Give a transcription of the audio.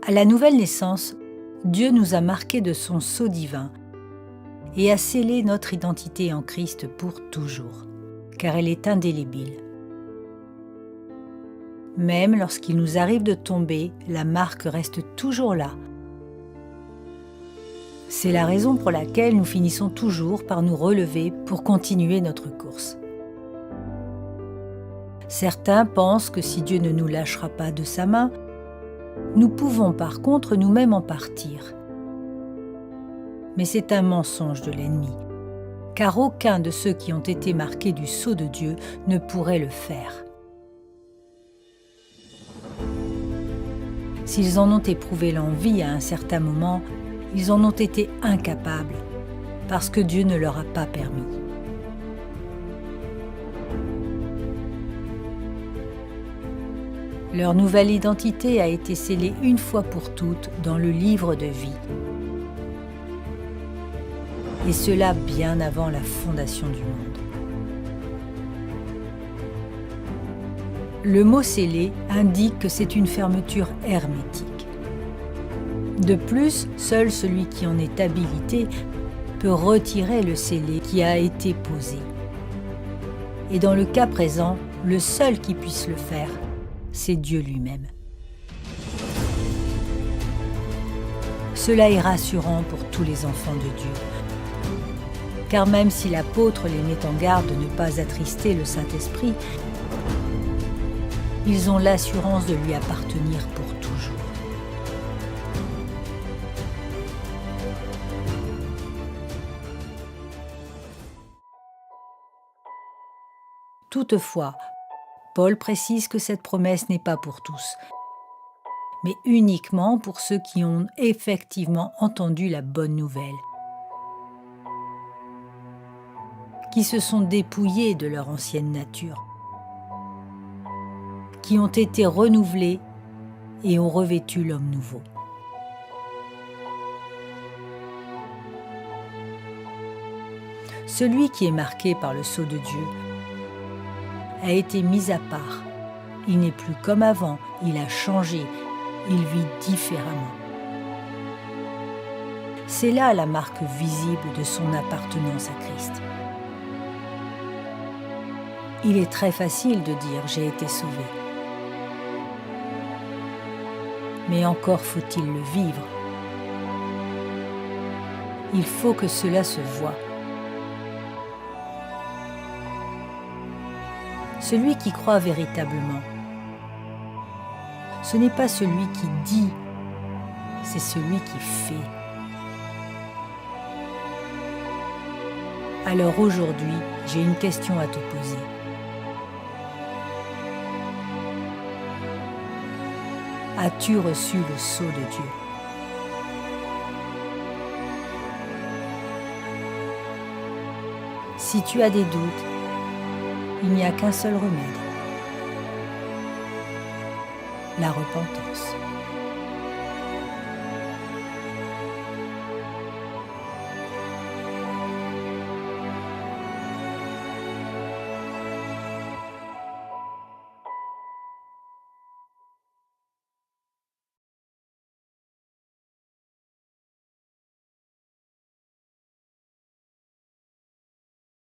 À la nouvelle naissance, Dieu nous a marqués de son sceau divin et a scellé notre identité en Christ pour toujours, car elle est indélébile. Même lorsqu'il nous arrive de tomber, la marque reste toujours là. C'est la raison pour laquelle nous finissons toujours par nous relever pour continuer notre course. Certains pensent que si Dieu ne nous lâchera pas de sa main, nous pouvons par contre nous-mêmes en partir. Mais c'est un mensonge de l'ennemi, car aucun de ceux qui ont été marqués du sceau de Dieu ne pourrait le faire. S'ils en ont éprouvé l'envie à un certain moment, ils en ont été incapables, parce que Dieu ne leur a pas permis. Leur nouvelle identité a été scellée une fois pour toutes dans le livre de vie. Et cela bien avant la fondation du monde. Le mot scellé indique que c'est une fermeture hermétique. De plus, seul celui qui en est habilité peut retirer le scellé qui a été posé. Et dans le cas présent, le seul qui puisse le faire, c'est Dieu lui-même. Cela est rassurant pour tous les enfants de Dieu. Car même si l'apôtre les met en garde de ne pas attrister le Saint-Esprit, ils ont l'assurance de lui appartenir pour toujours. Toutefois, Paul précise que cette promesse n'est pas pour tous, mais uniquement pour ceux qui ont effectivement entendu la bonne nouvelle, qui se sont dépouillés de leur ancienne nature, qui ont été renouvelés et ont revêtu l'homme nouveau. Celui qui est marqué par le sceau de Dieu a été mis à part. Il n'est plus comme avant, il a changé, il vit différemment. C'est là la marque visible de son appartenance à Christ. Il est très facile de dire « j'ai été sauvé ». Mais encore faut-il le vivre. Il faut que cela se voie. Celui qui croit véritablement, ce n'est pas celui qui dit, c'est celui qui fait. Alors aujourd'hui, j'ai une question à te poser. As-tu reçu le sceau de Dieu ? Si tu as des doutes, il n'y a qu'un seul remède, la repentance.